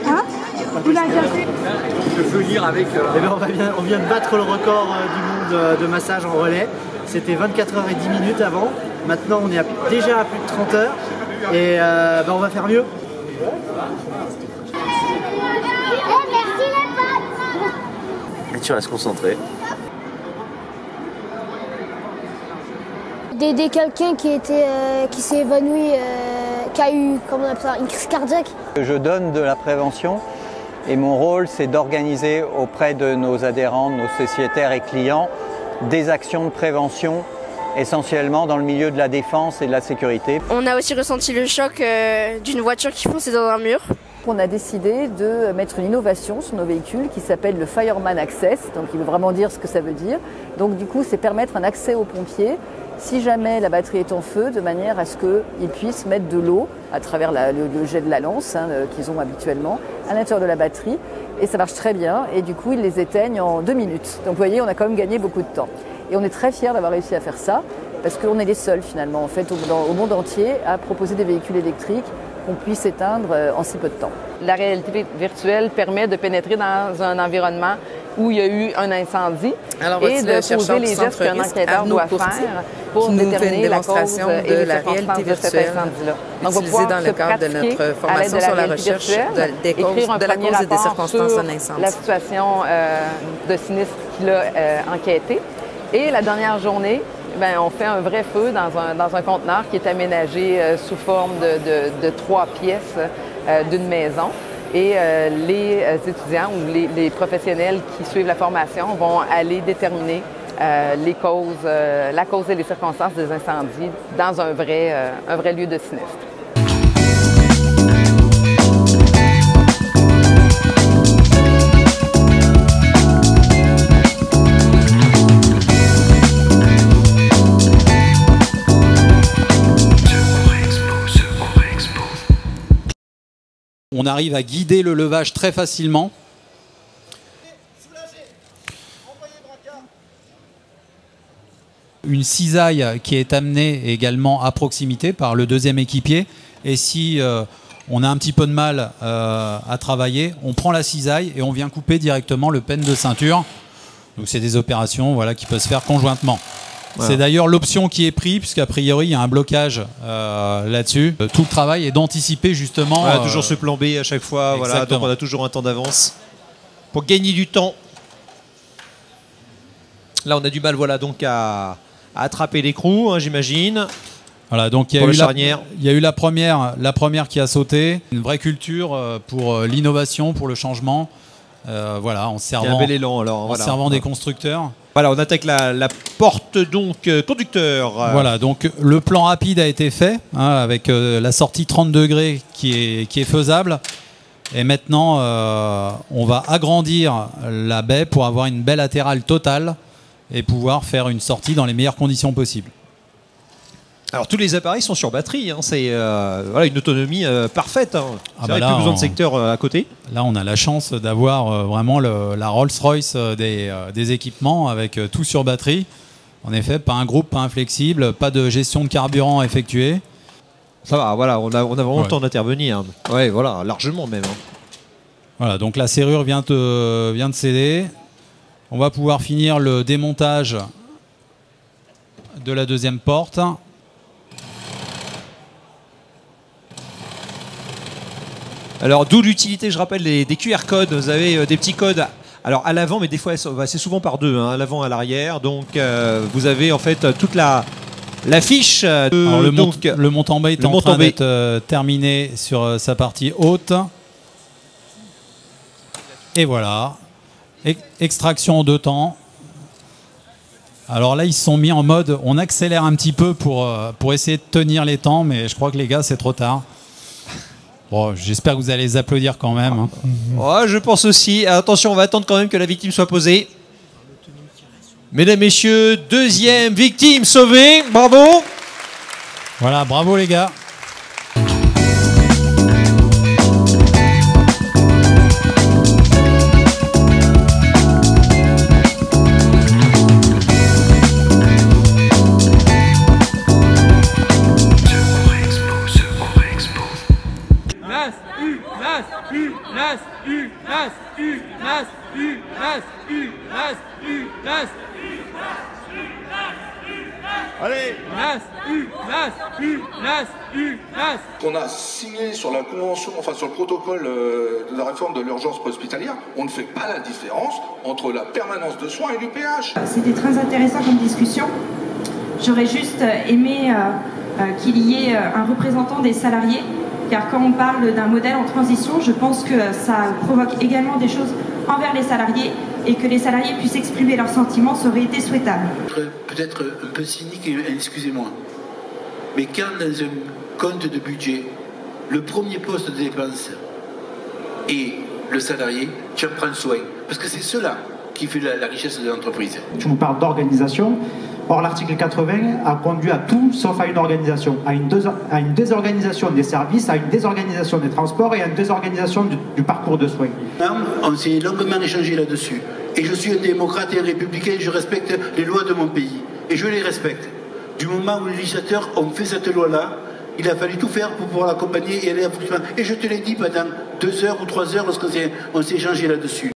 Hein? Vous l'avez déjà fait? Le feu lire avec... Eh ben, on vient de battre le record du monde de massage en relais. C'était 24 h et 10 minutes avant. Maintenant, on est déjà à plus de 30 heures. Et on va faire mieux. Et tu restes concentré. D'aider quelqu'un qui s'est évanoui, qui a eu, comment on appelle ça, une crise cardiaque. Je donne de la prévention et mon rôle c'est d'organiser auprès de nos adhérents, de nos sociétaires et clients des actions de prévention essentiellement dans le milieu de la défense et de la sécurité. On a aussi ressenti le choc d'une voiture qui fonçait dans un mur. On a décidé de mettre une innovation sur nos véhicules qui s'appelle le Fireman Access, donc il veut vraiment dire ce que ça veut dire. Donc du coup c'est permettre un accès aux pompiers si jamais la batterie est en feu, de manière à ce qu'ils puissent mettre de l'eau à travers le jet de la lance qu'ils ont habituellement à l'intérieur de la batterie. Et ça marche très bien et du coup ils les éteignent en 2 minutes. Donc vous voyez, on a quand même gagné beaucoup de temps. Et on est très fiers d'avoir réussi à faire ça parce qu'on est les seuls finalement en fait au monde entier à proposer des véhicules électriques qu'on puisse éteindre en si peu de temps. La réalité virtuelle permet de pénétrer dans un environnement où il y a eu un incendie et de poser les gestes qu'un enquêteur doit faire pour déterminer la cause et les circonstances de cet incendie-là. Donc, on va pouvoir dans le cadre de notre formation sur la recherche de la cause et des circonstances d'un incendie. La situation de sinistre qu'il a enquêté. Et la dernière journée, on fait un vrai feu dans un conteneur qui est aménagé sous forme de 3 pièces d'une maison. Et les étudiants ou les professionnels qui suivent la formation vont aller déterminer la cause et les circonstances des incendies dans un vrai lieu de sinistre. On arrive à guider le levage très facilement. Une cisaille qui est amenée également à proximité par le deuxième équipier. Et si on a un petit peu de mal à travailler, on prend la cisaille et on vient couper directement le penne de ceinture. Donc c'est des opérations qui peuvent se faire conjointement. Voilà. C'est d'ailleurs l'option qui est prise, puisqu'a priori il y a un blocage là-dessus. Tout le travail est d'anticiper justement. Voilà, toujours ce plan B à chaque fois, donc on a toujours un temps d'avance pour gagner du temps. Là on a du mal donc à attraper l'écrou, j'imagine. Voilà, donc il y a eu la première qui a sauté. Une vraie culture pour l'innovation, pour le changement. En servant des constructeurs. Voilà, on attaque la porte conducteur. Voilà, donc le plan rapide a été fait avec la sortie 30 degrés qui est faisable. Et maintenant, on va agrandir la baie pour avoir une baie latérale totale et pouvoir faire une sortie dans les meilleures conditions possibles. Alors tous les appareils sont sur batterie, c'est une autonomie parfaite. Plus besoin de secteur à côté. Là on a la chance d'avoir vraiment la Rolls-Royce des équipements avec tout sur batterie. En effet, pas un groupe, pas inflexible, pas de gestion de carburant effectuée. Ça va, on a vraiment le temps d'intervenir. Ouais, largement même. Voilà, donc la serrure vient de céder. On va pouvoir finir le démontage de la deuxième porte. Alors d'où l'utilité, je rappelle, des QR codes. Vous avez des petits codes à l'avant, mais des fois c'est souvent par deux, à l'avant et à l'arrière. Donc vous avez en fait toute la fiche. Le montant bas est en train d'être terminé sur sa partie haute. Et voilà. Extraction en 2 temps. Alors là, ils se sont mis en mode, on accélère un petit peu pour essayer de tenir les temps, mais je crois que les gars, c'est trop tard. Bon, j'espère que vous allez les applaudir quand même. Ouais, je pense aussi. Attention, on va attendre quand même que la victime soit posée. Mesdames, messieurs, deuxième victime sauvée. Bravo. Voilà, bravo les gars. Allez, qu'on a signé sur la convention, enfin sur le protocole de la réforme de l'urgence hospitalière, on ne fait pas la différence entre la permanence de soins et l'UPH. C'était très intéressant comme discussion. J'aurais juste aimé qu'il y ait un représentant des salariés, car quand on parle d'un modèle en transition, je pense que ça provoque également des choses envers les salariés, et que les salariés puissent exprimer leurs sentiments, ça aurait été souhaitable. Peut-être un peu cynique, excusez-moi, mais quand dans un compte de budget, le premier poste de dépense est le salarié, tu en prends soin, parce que c'est cela qui fait la richesse de l'entreprise. Tu nous parles d'organisation. Or, l'article 80 a conduit à tout sauf à une organisation, à une désorganisation des services, à une désorganisation des transports et à une désorganisation du parcours de soins. On s'est longuement échangé là-dessus. Et je suis un démocrate et un républicain, je respecte les lois de mon pays. Et je les respecte. Du moment où les législateurs ont fait cette loi-là, il a fallu tout faire pour pouvoir l'accompagner et aller à fonctionnement. Et je te l'ai dit pendant 2 heures ou 3 heures lorsqu'on s'est échangé là-dessus.